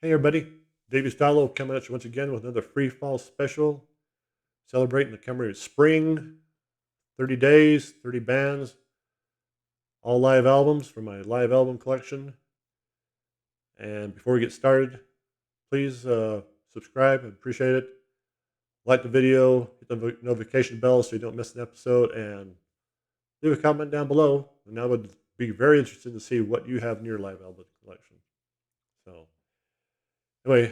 Hey everybody, Davey Stallo coming at you once again with another Freefall special, celebrating the coming of spring, 30 days, 30 bands, all live albums from my live album collection. And before we get started, please subscribe, I'd appreciate it. Like the video, hit the notification bell so you don't miss an episode, and leave a comment down below. And I would be very interested to see what you have in your live album collection. So, anyway,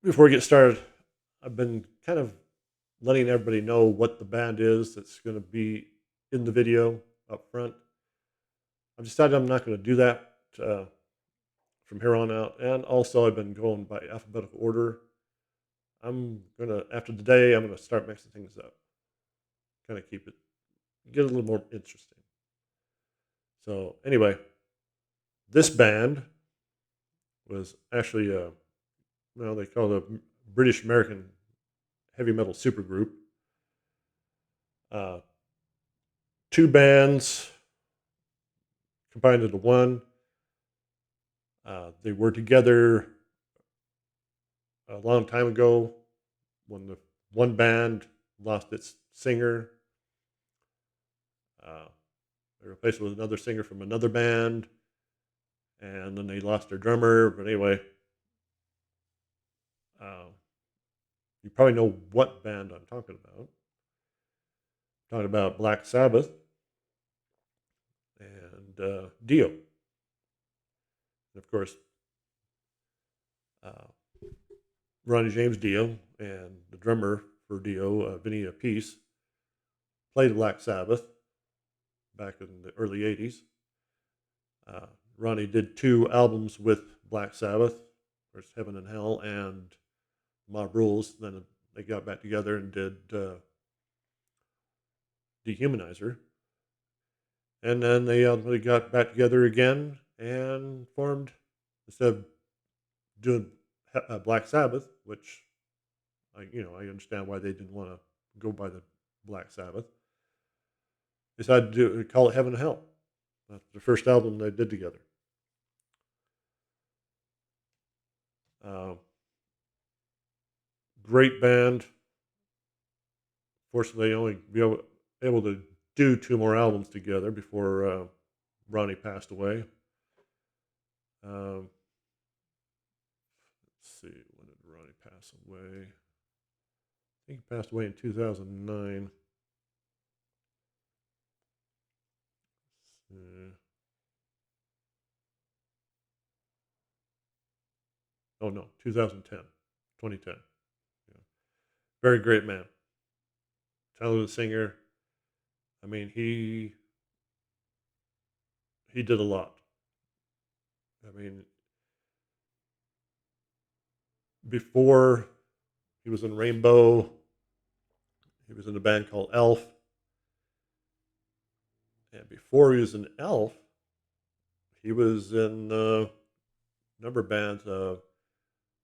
before we get started, I've been kind of letting everybody know what the band is that's going to be in the video up front. I've decided I'm not going to do that uh, from here on out. And also, I've been going by alphabetical order. After today, I'm going to start mixing things up, kind of get a little more interesting. So, anyway, this band was actually, they call it a British American heavy metal supergroup. Uh, Two bands combined into one. They were together a long time ago when the one band lost its singer. Uh, they replaced it with another singer from another band, and then they lost their drummer. But anyway, uh, you probably know what band I'm talking about. I'm talking about Black Sabbath and Dio. And of course, uh, Ronnie James Dio and the drummer for Dio, Vinny Appice, played Black Sabbath back in the early 80s. Uh, Ronnie did two albums with Black Sabbath, first Heaven and Hell and Mob Rules. Then they got back together and did Dehumanizer. And then they ultimately got back together again and formed, instead of doing Black Sabbath, which I understand why they didn't want to go by the Black Sabbath, decided to call it Heaven and Hell. That's the first album they did together. Uh, Great band. Fortunately, they only be able to do two more albums together before Ronnie passed away. Um, let's see, when did Ronnie pass away? I think he passed away in 2009. Oh no, 2010, 2010. Yeah. Very great man, talented singer. I mean, he did a lot. I mean, before he was in Rainbow, he was in a band called Elf, and before he was in Elf, he was in a number of bands.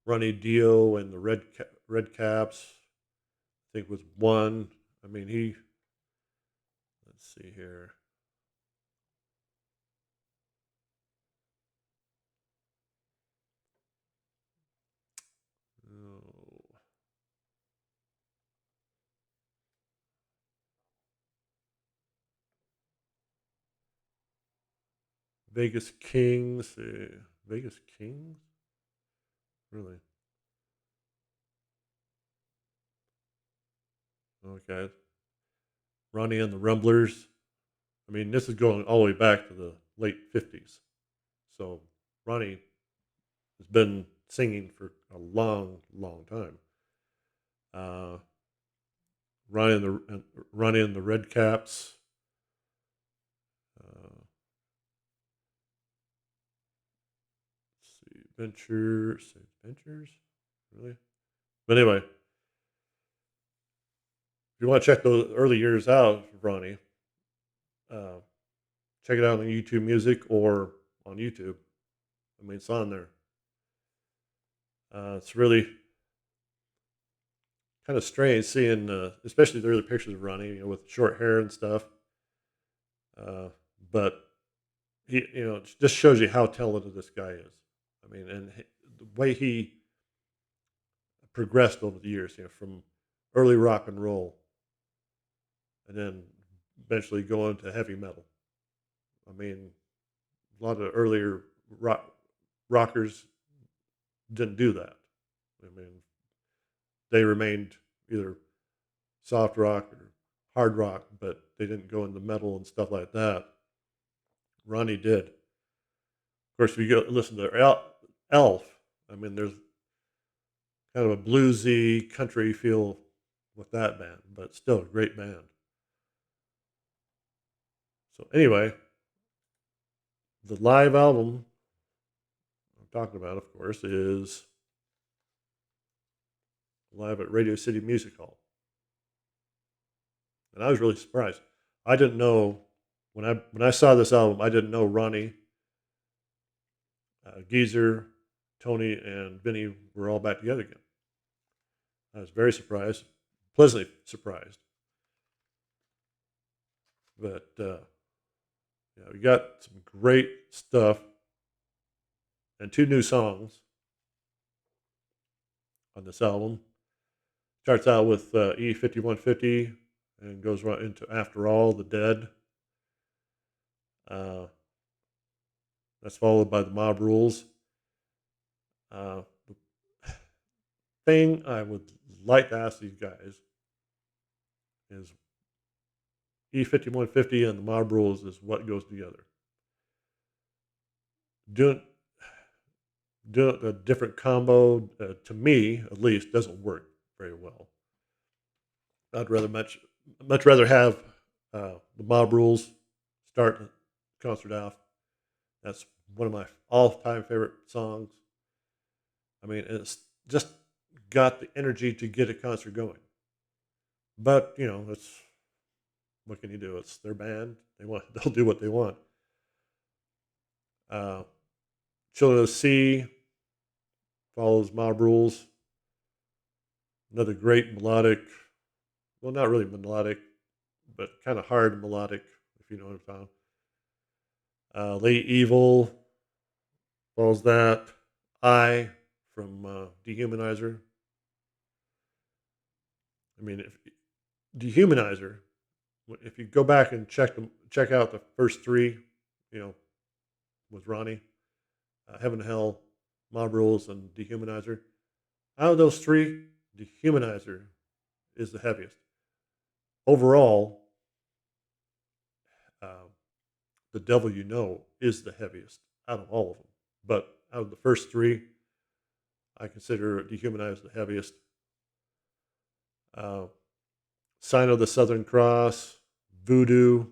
Ronnie Dio and the Red Caps, I think was one. I mean, let's see here. Oh, Vegas Kings. Vegas Kings? Really? Okay. Ronnie and the Rumblers. I mean, this is going all the way back to the late 50s. So Ronnie has been singing for a long, long time. Uh, Ronnie and the Red Caps. Uh, let's see, Ventures, really. But anyway, if you want to check those early years out, Ronnie, uh, check it out on YouTube Music or on YouTube. I mean, it's on there. It's really kind of strange seeing, especially the early pictures of Ronnie, with short hair and stuff. Uh, but he, it just shows you how talented this guy is. I mean, and the way he progressed over the years, from early rock and roll, and then eventually going to heavy metal. I mean, a lot of earlier rockers didn't do that. I mean, they remained either soft rock or hard rock, but they didn't go into metal and stuff like that. Ronnie did. Of course, if you go listen to Elf, I mean, there's kind of a bluesy country feel with that band, but still a great band. So anyway, the live album I'm talking about, of course, is live at Radio City Music Hall, and I was really surprised. I didn't know when I saw this album, I didn't know Ronnie, Geezer, Tony, and Vinny were all back together again. I was very surprised, pleasantly surprised. But yeah, we got some great stuff and two new songs on this album. Starts out with E5150 and goes right into After All, The Dead. Uh, that's followed by The Mob Rules. The thing I would like to ask these guys is E5150 and The Mob Rules is what goes together. Doing, doing a different combo, to me at least, doesn't work very well. I'd much rather have The Mob Rules start the concert off. That's one of my all-time favorite songs. I mean, it's just got the energy to get a concert going. But it's what can you do? It's their band. They'll do what they want. Uh, Children of the Sea follows Mob Rules. Another great melodic, well, not really melodic, but kind of hard melodic, if you know what I'm talking. Late Evil follows that. I from Dehumanizer. I mean, if Dehumanizer, if you go back and check out the first three, you know, with Ronnie, Heaven and Hell, Mob Rules, and Dehumanizer. Out of those three, Dehumanizer is the heaviest. Overall, uh, The Devil You Know is the heaviest out of all of them. But out of the first three, I consider Dehumanizer the heaviest. Uh, Sign of the Southern Cross, Voodoo,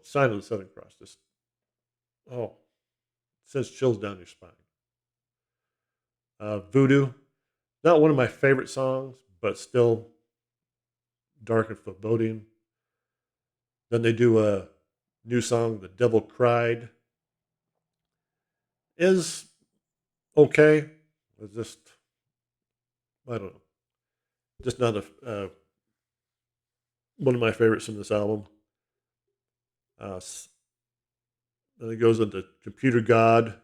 Sign of the Southern Cross. Just, oh, sends chills down your spine. Voodoo, not one of my favorite songs, but still dark and foreboding. Then they do a new song, The Devil Cried. Is okay. It's just, I don't know. Just not one of my favorites from this album. Then it goes into Computer God,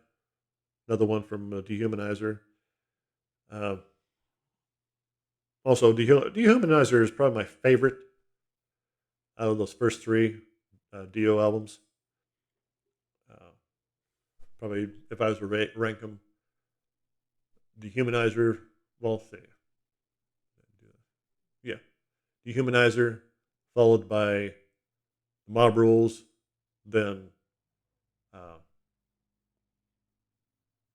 another one from Dehumanizer. Uh, Also, Dehumanizer is probably my favorite out of those first three Dio albums. Uh, Probably, if I was to rank them, Dehumanizer, well, let's see. Yeah, Dehumanizer, followed by Mob Rules, then uh,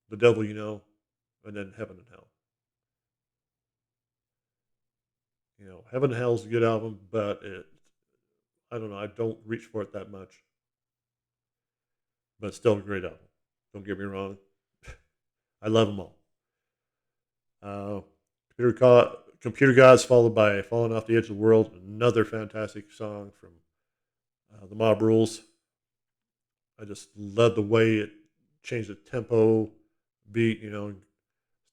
The Devil You Know, and then Heaven and Hell. Heaven and Hell is a good album, but I don't know, I don't reach for it that much. But it's still a great album. Don't get me wrong. I love them all. Uh, Computer Gods, followed by Falling Off the Edge of the World, another fantastic song from The Mob Rules. I just love the way it changed the tempo, beat,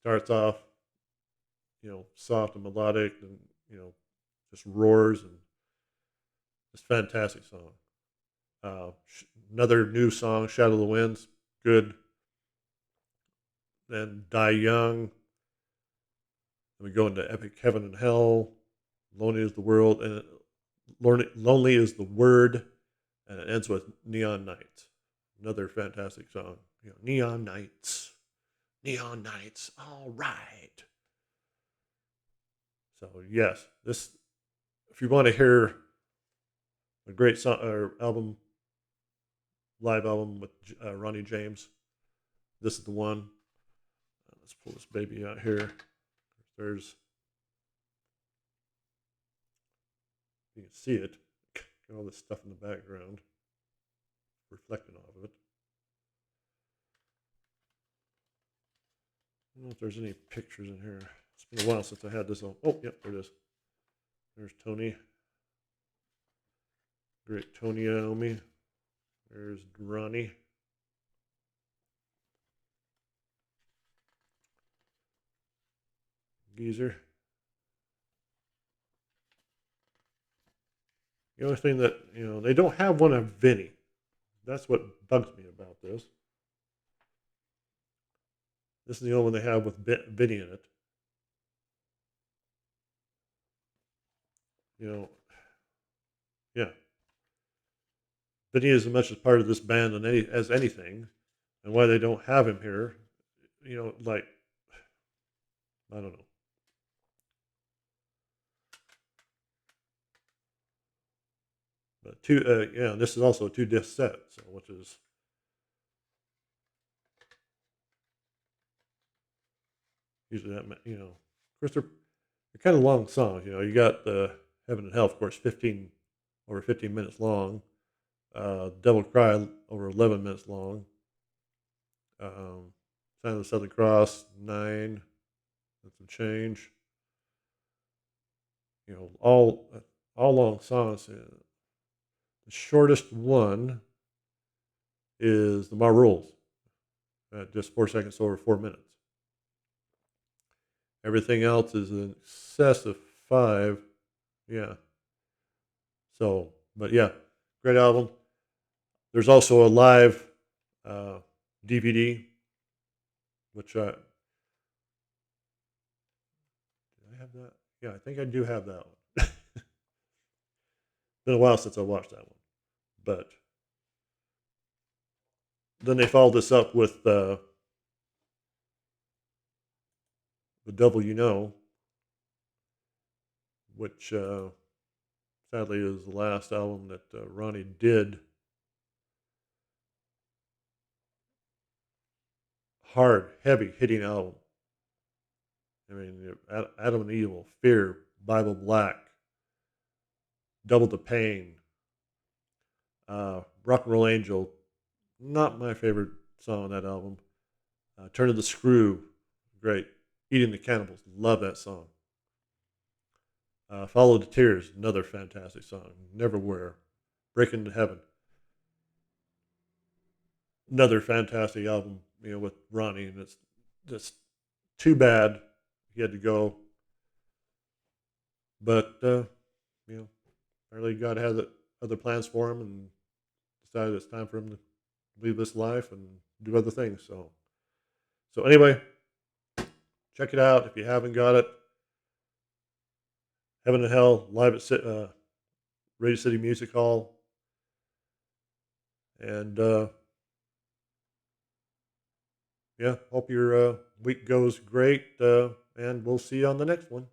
starts off, soft and melodic and, just roars and it's a fantastic song. Another new song, Shadow of the Winds, good. then Die Young. Then we go into Epic Heaven and Hell. Lonely is the World, and Lonely is the Word, and it ends with Neon Nights. Another fantastic song. Neon Nights. Neon Nights. All right. So yes, this if you want to hear a great song or album, live album with Ronnie James, this is the one. Let's pull this baby out here. There's you can see it. Got all this stuff in the background, reflecting off of it. I don't know if there's any pictures in here. It's been a while since I had this on. Oh, yep, there it is. There's Tony. Great Tony Iommi. There's Ronnie. Geezer. The only thing that, they don't have one of Vinny. That's what bugs me about this. This is the only one they have with Vinny in it. Yeah. Vinny is as much as part of this band as anything. And why they don't have him here, like, I don't know. But this is also a 2-disc set, so which is usually that, of course they're kind of long songs. You got the Heaven and Hell, of course, over 15 minutes long. Devil Cry over 11 minutes long. Sign of the Southern Cross 9. That's some change. All long songs. The shortest one is the Ma Rules, at just 4 seconds over 4 minutes. Everything else is in excess of 5. Yeah. So, but yeah, great album. There's also a live DVD, which did I have that? Yeah, I think I do have that one. Been a while since I watched that one, but then they followed this up with The Devil You Know, which sadly is the last album that Ronnie did. Hard, heavy hitting album. I mean, Adam and Evil, Fear, Bible Black, Double the Pain, Rock and Roll Angel. Not my favorite song on that album. Turn of the Screw, great. Eating the Cannibals, love that song. Follow the Tears, another fantastic song. Neverwhere, Break into Heaven, another fantastic album. With Ronnie, and it's just too bad he had to go. But apparently God had other plans for him, and decided it's time for him to leave this life and do other things. So anyway, check it out if you haven't got it. Heaven and Hell live at Radio City Music Hall, and yeah, hope your week goes great, and we'll see you on the next one.